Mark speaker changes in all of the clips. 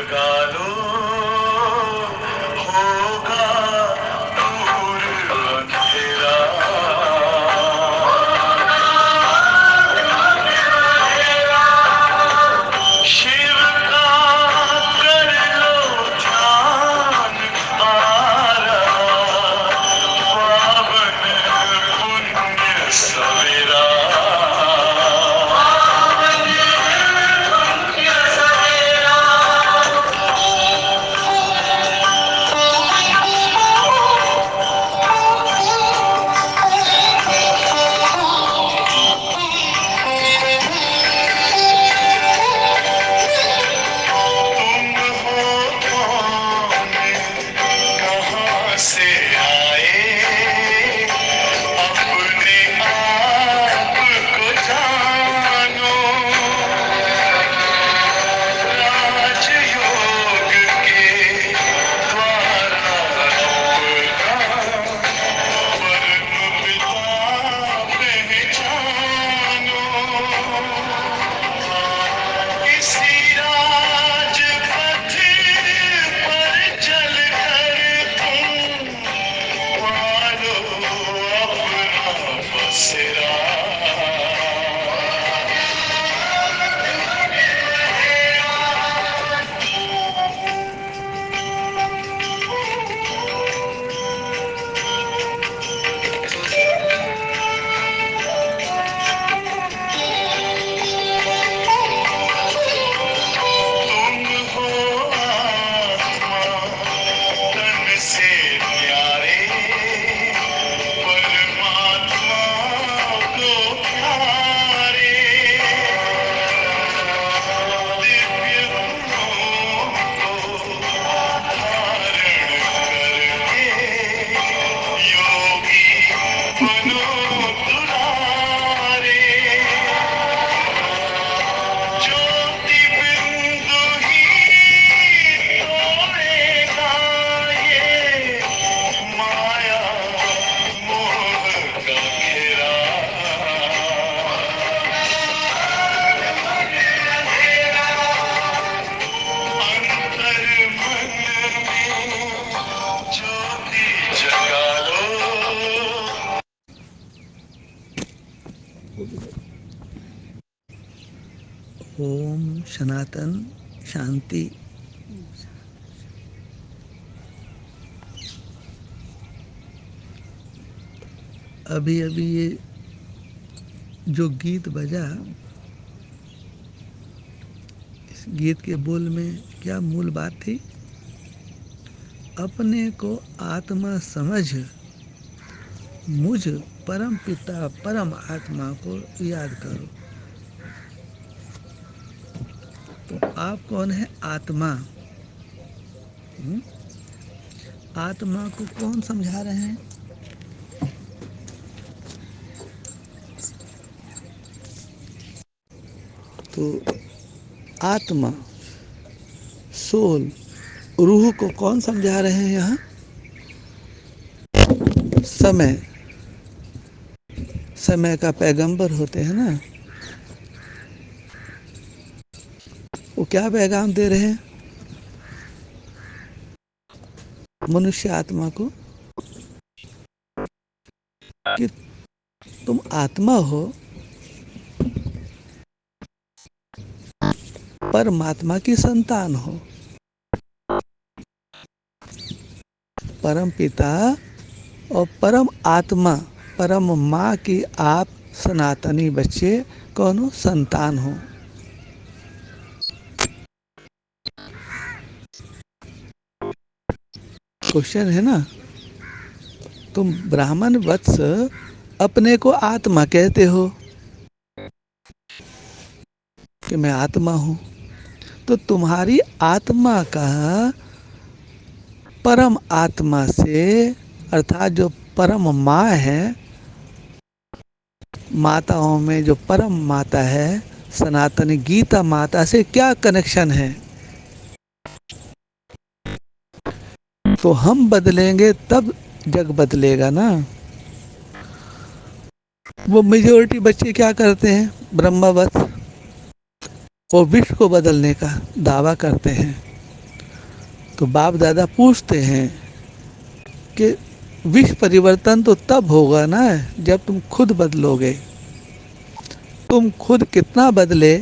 Speaker 1: जगा लो, होगा दूर अंधेरा। शिव का कर लो ध्यान, आ रहा पावन पुण्य सवेरा। तुम हो कौन, कहाँ से आए, अपने आप को जानो। राजयोग के द्वारा अपना परम पिता पहचानो। इसी राजपथ पर चलकर तुम पालो अपना बसेरा। तुम हो आत्मा तन से प्यारे, परमात्मा को प्यारे। दिव्य गुणों को धारण करके योगी बनो दुलारे। ज्योति बिंदु ही तोड़ेगा ये माया मोह का घेरा। अंतर मन में ज्योति जगा लो।
Speaker 2: ओम सनातन शांति। अभी अभी ये जो गीत बजा, इस गीत के बोल में क्या मूल बात थी? अपने को आत्मा समझ मुझ परम पिता परम आत्मा को याद करो। तो आप कौन है? आत्मा। आत्मा को कौन समझा रहे हैं? तो आत्मा, सोल, रूह को कौन समझा रहे हैं यहाँ? समय। समय का पैगंबर होते हैं ना, वो क्या पैगाम दे रहे हैं मनुष्य आत्मा को? कि तुम आत्मा हो, परमात्मा की संतान हो। परम पिता और परम आत्मा, परम माँ की आप सनातनी बच्चे कौन हो? संतान हो। क्वेश्चन है ना, तुम ब्राह्मण वत्स अपने को आत्मा कहते हो कि मैं आत्मा हूं, तो तुम्हारी आत्मा का परम आत्मा से, अर्थात जो परम माँ है, माताओं में जो परम माता है, सनातनी गीता माता से क्या कनेक्शन है? तो हम बदलेंगे तब जग बदलेगा ना। वो मेजोरिटी बच्चे क्या करते हैं? ब्रह्मवत, वो विश्व को बदलने का दावा करते हैं। तो बाप दादा पूछते हैं कि विश्व परिवर्तन तो तब होगा ना जब तुम खुद बदलोगे। तुम खुद कितना बदले,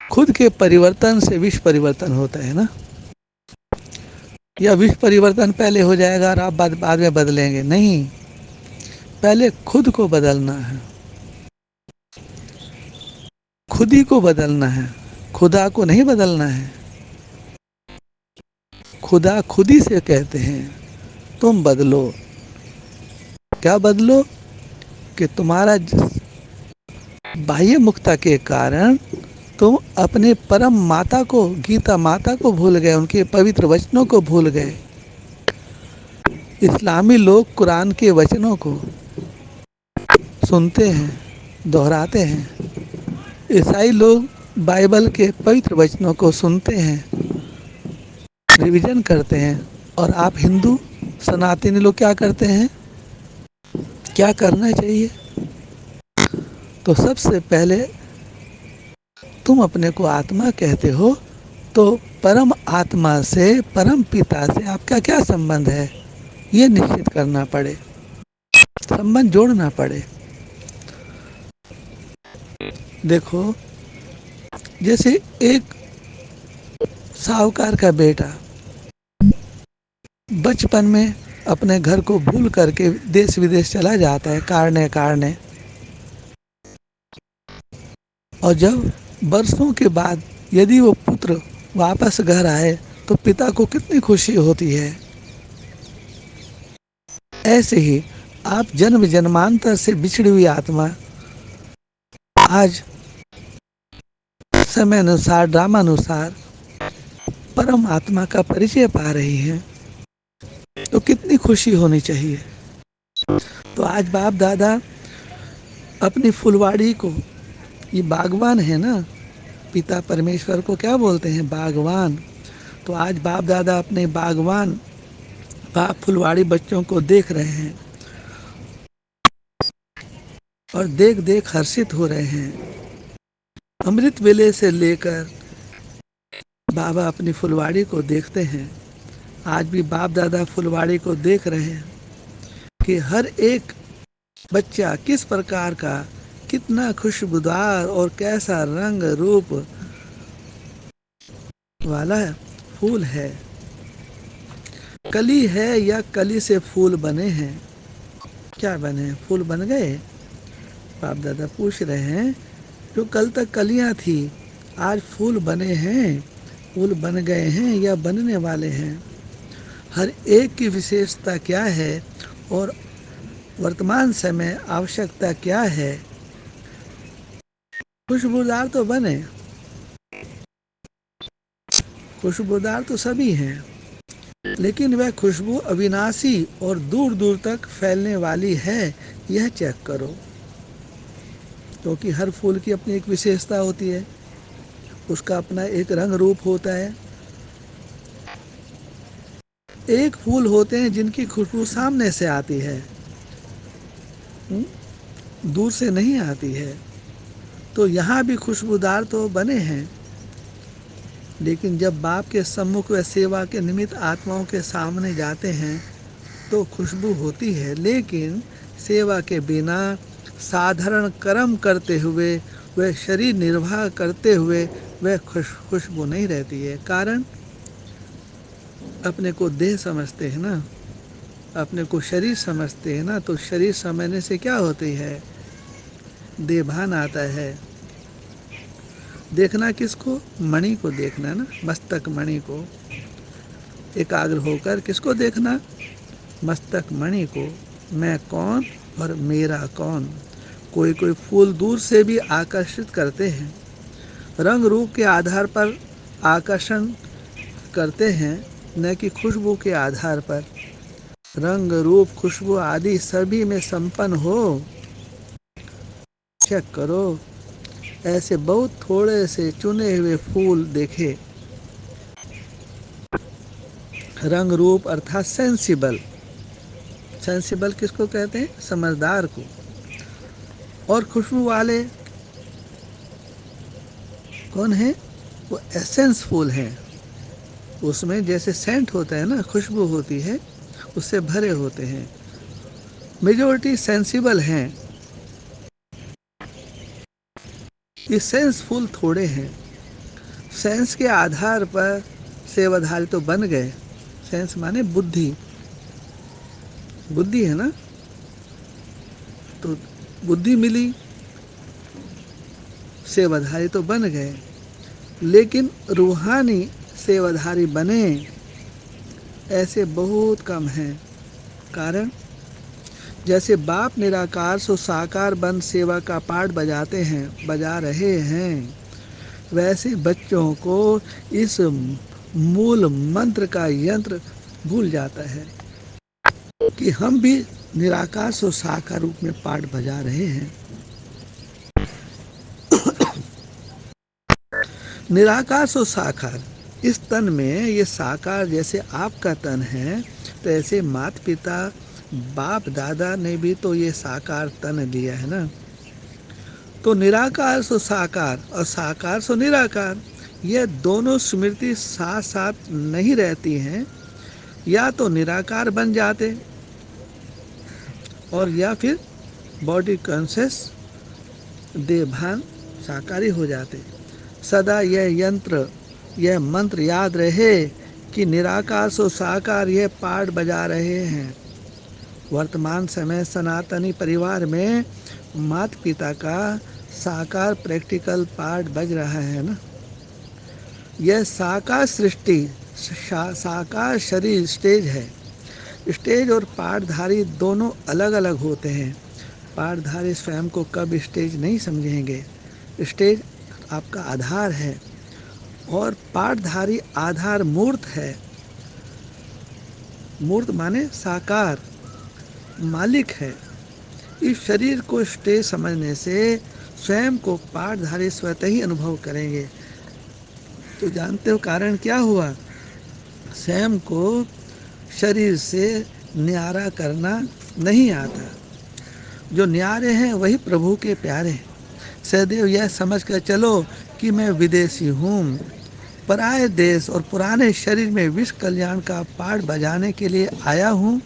Speaker 2: खुद के परिवर्तन से विश्व परिवर्तन होता है ना। या विश्व परिवर्तन पहले हो जाएगा और आप बाद में बदलेंगे? नहीं, पहले खुद को बदलना है, खुद ही को बदलना है, खुदा को नहीं बदलना है। खुदा खुद ही से कहते हैं तुम बदलो। क्या बदलो? कि तुम्हारा बाह्य मुक्ता के कारण तुम अपने परम माता को, गीता माता को भूल गए, उनके पवित्र वचनों को भूल गए। इस्लामी लोग कुरान के वचनों को सुनते हैं, दोहराते हैं। ईसाई लोग बाइबल के पवित्र वचनों को सुनते हैं, रिवीजन करते हैं। और आप हिंदू सनातनी लोग क्या करते हैं? क्या करना चाहिए? तो सबसे पहले तुम अपने को आत्मा कहते हो, तो परम आत्मा से, परम पिता से आपका क्या संबंध है, ये निश्चित करना पड़े, संबंध जोड़ना पड़े। देखो, जैसे एक साहूकार का बेटा बचपन में अपने घर को भूल करके देश विदेश चला जाता है कारणे कारणे, और जब बरसों के बाद यदि वो पुत्र वापस घर आए तो पिता को कितनी खुशी होती है। ऐसे ही आप जन्म जन्मांतर से बिछड़ी हुई आत्मा आज समय अनुसार, ड्रामा अनुसार परम आत्मा का परिचय पा रही है, तो कितनी खुशी होनी चाहिए। तो आज बाप दादा अपनी फुलवाड़ी को, ये बागवान है ना, पिता परमेश्वर को क्या बोलते हैं? बागवान। तो आज बाप दादा अपने बागवान, बाप फुलवाड़ी बच्चों को देख रहे हैं और देख देख हर्षित हो रहे हैं। अमृत वेले से लेकर बाबा अपनी फुलवाड़ी को देखते हैं। आज भी बाप दादा फुलवाड़ी को देख रहे हैं कि हर एक बच्चा किस प्रकार का, कितना खुशबूदार और कैसा रंग रूप वाला फूल है। कली है या कली से फूल बने हैं? क्या बने हैं? फूल बन गए? बाप दादा पूछ रहे हैं, जो कल तक कलियां थी आज फूल बने हैं, फूल बन गए हैं या बनने वाले हैं? हर एक की विशेषता क्या है और वर्तमान समय आवश्यकता क्या है? खुशबूदार तो बने, खुशबूदार तो सभी हैं, लेकिन वह खुशबू अविनाशी और दूर दूर तक फैलने वाली है, यह चेक करो। क्योंकि हर फूल की अपनी एक विशेषता होती है, उसका अपना एक रंग रूप होता है। एक फूल होते हैं जिनकी खुशबू सामने से आती है, दूर से नहीं आती है। तो यहाँ भी खुशबूदार तो बने हैं, लेकिन जब बाप के सम्मुख व सेवा के निमित्त आत्माओं के सामने जाते हैं तो खुशबू होती है। लेकिन सेवा के बिना, साधारण कर्म करते हुए, वह शरीर निर्वाह करते हुए वह खुशबू नहीं रहती है। कारण अपने को देह समझते हैं ना, अपने को शरीर समझते हैं ना, तो शरीर समझने से क्या होती है? देहभान आता है। देखना किसको? मणि को देखना ना, मस्तक मणि को। एकाग्र होकर किसको देखना? मस्तक मणि को। मैं कौन और मेरा कौन? कोई कोई फूल दूर से भी आकर्षित करते हैं, रंग रूप के आधार पर आकर्षण करते हैं, न कि खुशबू के आधार पर। रंग रूप खुशबू आदि सभी में संपन्न हो, चेक करो। ऐसे बहुत थोड़े से चुने हुए फूल देखे। रंग रूप अर्थात सेंसिबल। सेंसिबल किसको कहते हैं? समझदार को। और खुशबू वाले कौन है? वो एसेंस फूल हैं। उसमें जैसे सेंट होता है ना, खुशबू होती है, उससे भरे होते हैं। मेजॉरिटी सेंसिबल हैं, ये सेंसफुल थोड़े हैं। सेंस के आधार पर सेवाधारी तो बन गए। सेंस माने बुद्धि, बुद्धि है ना, तो बुद्धि मिली, सेवाधारी तो बन गए। लेकिन रूहानी सेवाधारी बने ऐसे बहुत कम हैं। कारण, जैसे बाप निराकार सो साकार बन सेवा का पाठ बजा रहे हैं, वैसे बच्चों को इस मूल मंत्र का यंत्र भूल जाता है कि हम भी निराकार सो साकार रूप में पाठ बजा रहे हैं। निराकार सो साकार, इस तन में ये साकार जैसे आपका तन है, तो ऐसे माता पिता बाप दादा ने भी तो ये साकार तन लिया है ना। तो निराकार सो साकार और साकार सो निराकार, ये दोनों स्मृति साथ साथ नहीं रहती हैं। या तो निराकार बन जाते और या फिर बॉडी कॉन्शियस देवभान साकारी हो जाते। सदा यह मंत्र याद रहे कि निराकार सो साकार यह पाठ बजा रहे हैं। वर्तमान समय सनातनी परिवार में माता पिता का साकार प्रैक्टिकल पार्ट बज रहा है ना। यह साकार सृष्टि, साकार शरीर स्टेज है। स्टेज और पाठधारी दोनों अलग अलग होते हैं। पाठधारी स्वयं को कब स्टेज नहीं समझेंगे। स्टेज आपका आधार है और पाठधारी आधार मूर्त है। मूर्त माने साकार, मालिक है। इस शरीर को स्टेज समझने से स्वयं को पाठधारी स्वतः ही अनुभव करेंगे। तो जानते हो कारण क्या हुआ? स्वयं को शरीर से न्यारा करना नहीं आता। जो न्यारे हैं वही प्रभु के प्यारे। सदैव यह समझ कर चलो कि मैं विदेशी हूँ, पराये देश और पुराने शरीर में विश्व कल्याण का पाठ बजाने के लिए आया हूँ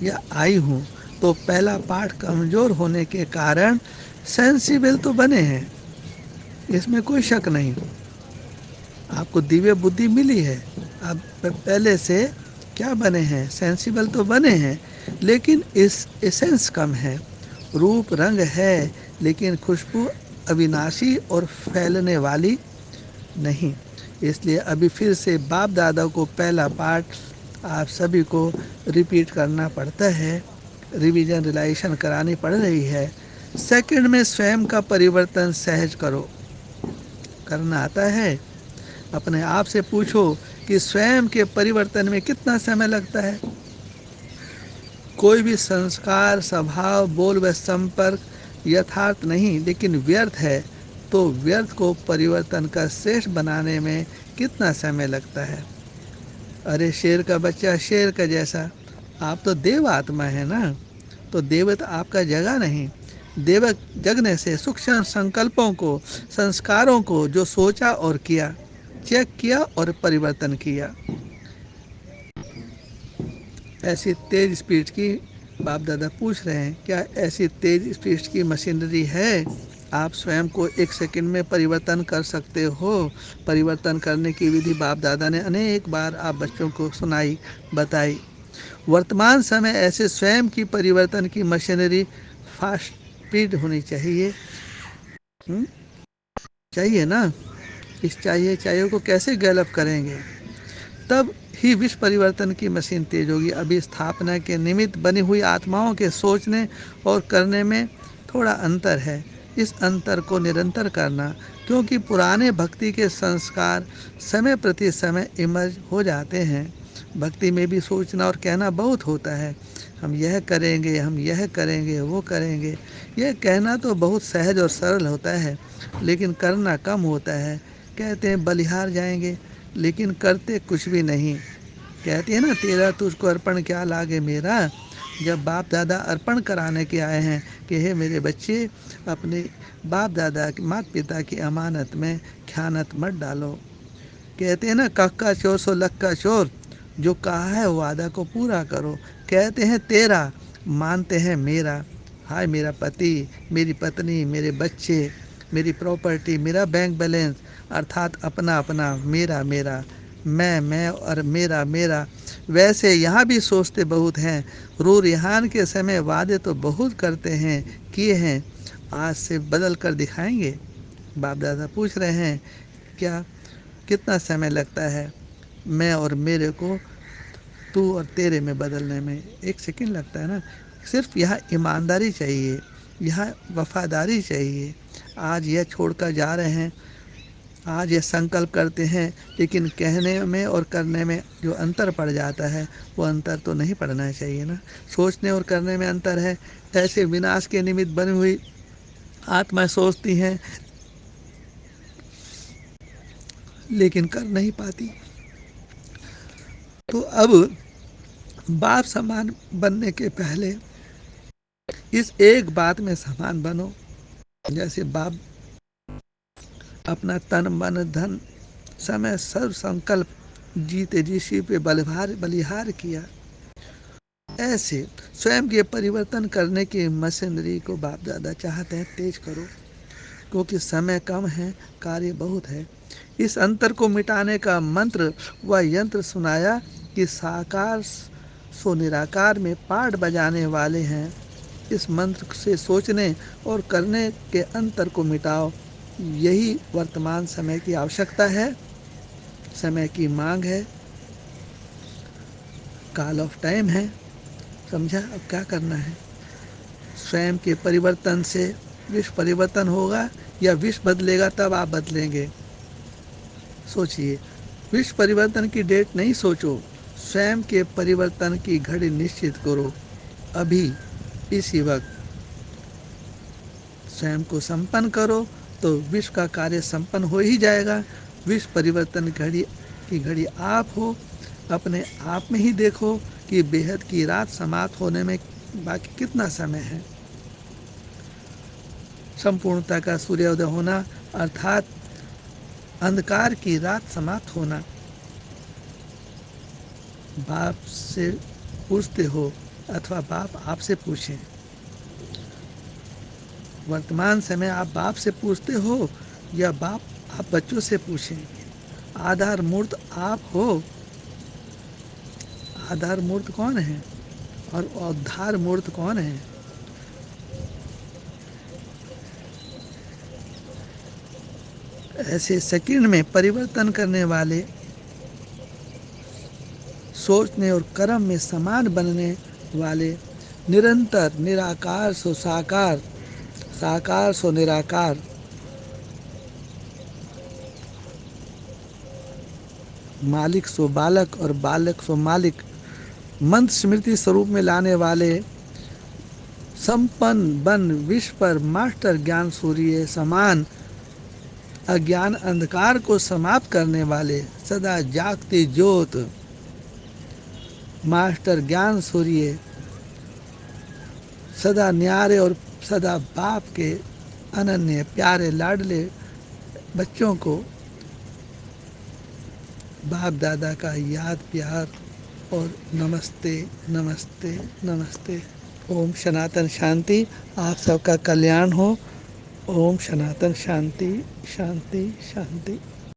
Speaker 2: या आई हूँ। तो पहला पाठ कमजोर होने के कारण सेंसिबल तो बने हैं, इसमें कोई शक नहीं। आपको दिव्य बुद्धि मिली है, आप पहले से क्या बने हैं, सेंसिबल तो बने हैं, लेकिन इस एसेंस कम है। रूप रंग है, लेकिन खुशबू अविनाशी और फैलने वाली नहीं। इसलिए अभी फिर से बाप दादा को पहला पाठ आप सभी को रिपीट करना पड़ता है, रिवीजन रिलाइजेशन करानी पड़ रही है। सेकंड में स्वयं का परिवर्तन सहज करो। करना आता है? अपने आप से पूछो कि स्वयं के परिवर्तन में कितना समय लगता है। कोई भी संस्कार, स्वभाव, बोल व संपर्क यथार्थ नहीं लेकिन व्यर्थ है, तो व्यर्थ को परिवर्तन का श्रेष्ठ बनाने में कितना समय लगता है। अरे शेर का बच्चा शेर का जैसा, आप तो देव आत्मा है ना, तो देवत आपका जगह नहीं। देवक जगने से सूक्ष्म संकल्पों को, संस्कारों को जो सोचा और किया, चेक किया और परिवर्तन किया। ऐसी तेज स्पीड की बाप दादा पूछ रहे हैं, क्या ऐसी तेज स्पीड की मशीनरी है? आप स्वयं को एक सेकंड में परिवर्तन कर सकते हो। परिवर्तन करने की विधि बाप दादा ने अनेक बार आप बच्चों को सुनाई, बताई। वर्तमान समय ऐसे स्वयं की परिवर्तन की मशीनरी फास्ट स्पीड होनी चाहिए। चाहिए ना। इस चाहिए को कैसे डेवलप करेंगे? तब ही विश्व परिवर्तन की मशीन तेज होगी। अभी स्थापना के निमित्त बनी हुई आत्माओं के सोचने और करने में थोड़ा अंतर है। इस अंतर को निरंतर करना, क्योंकि पुराने भक्ति के संस्कार समय प्रति समय इमर्ज हो जाते हैं। भक्ति में भी सोचना और कहना बहुत होता है, हम यह करेंगे, हम यह करेंगे, वो करेंगे। यह कहना तो बहुत सहज और सरल होता है, लेकिन करना कम होता है। कहते हैं बलिहार जाएंगे, लेकिन करते कुछ भी नहीं। कहते हैं ना, तेरा तुझको अर्पण क्या लागे मेरा। जब बाप दादा अर्पण कराने के आए हैं कि हे मेरे बच्चे, अपने बाप दादा माता पिता की अमानत में ख़यानत मत डालो। कहते हैं ना, कक्का चोर सो लक्का चोर, जो कहा है वादा को पूरा करो। कहते हैं तेरा, मानते हैं मेरा। हाय मेरा पति, मेरी पत्नी, मेरे बच्चे, मेरी प्रॉपर्टी, मेरा बैंक बैलेंस, अर्थात अपना अपना, मेरा मेरा, मैं और मेरा मेरा। वैसे यहाँ भी सोचते बहुत हैं, रू रिहान के समय वादे तो बहुत करते हैं, किए हैं, आज से बदल कर दिखाएंगे। बाप दादा पूछ रहे हैं, क्या कितना समय लगता है मैं और मेरे को तू और तेरे में बदलने में? 1 सेकंड लगता है ना। सिर्फ यहाँ ईमानदारी चाहिए, यहाँ वफादारी चाहिए। आज यह छोड़कर जा रहे हैं, आज ये संकल्प करते हैं, लेकिन कहने में और करने में जो अंतर पड़ जाता है, वो अंतर तो नहीं पड़ना चाहिए ना। सोचने और करने में अंतर है। ऐसे विनाश के निमित्त बनी हुई आत्माएं सोचती हैं, लेकिन कर नहीं पाती। तो अब बाप समान बनने के पहले इस एक बात में समान बनो। जैसे बाप अपना तन मन धन समय सर्व संकल्प जीते जी पे बलिहार किया, ऐसे स्वयं के परिवर्तन करने की मशीनरी को बाप दादा चाहते हैं तेज करो, क्योंकि समय कम है, कार्य बहुत है। इस अंतर को मिटाने का मंत्र व यंत्र सुनाया कि साकार सो निराकार में पाठ बजाने वाले हैं। इस मंत्र से सोचने और करने के अंतर को मिटाओ। यही वर्तमान समय की आवश्यकता है, समय की मांग है, कॉल ऑफ टाइम है। समझा? अब क्या करना है? स्वयं के परिवर्तन से विश्व परिवर्तन होगा या विश्व बदलेगा तब आप बदलेंगे? सोचिए। विश्व परिवर्तन की डेट नहीं सोचो, स्वयं के परिवर्तन की घड़ी निश्चित करो। अभी इसी वक्त स्वयं को संपन्न करो तो विश्व का कार्य संपन्न हो ही जाएगा। विश्व परिवर्तन की घड़ी आप हो। अपने आप में ही देखो कि बेहद की रात समाप्त होने में बाकी कितना समय है। संपूर्णता का सूर्योदय होना अर्थात अंधकार की रात समाप्त होना। बाप से पूछते हो अथवा बाप आपसे पूछें? वर्तमान समय आप बाप से पूछते हो या बाप आप बच्चों से पूछें? आधार मूर्त आप हो। आधार मूर्त कौन है और उद्धार मूर्त कौन है? ऐसे सेकंड में परिवर्तन करने वाले, सोचने और कर्म में समान बनने वाले, निरंतर निराकार सो साकार, साकार सो निराकार, मालिक सो बालक और बालक सो मालिक, मंत्र स्मृति स्वरूप में लाने वाले, संपन्न बन विश्व पर मास्टर ज्ञान सूर्य समान, अज्ञान अंधकार को समाप्त करने वाले, सदा जागती ज्योत, मास्टर ज्ञान सूर्य, सदा न्यारे और सदा बाप के अनन्य प्यारे लाडले बच्चों को बाप दादा का याद प्यार और नमस्ते नमस्ते नमस्ते। ओम सनातन शांति। आप सबका कल्याण हो। ओम सनातन शांति शांति शांति।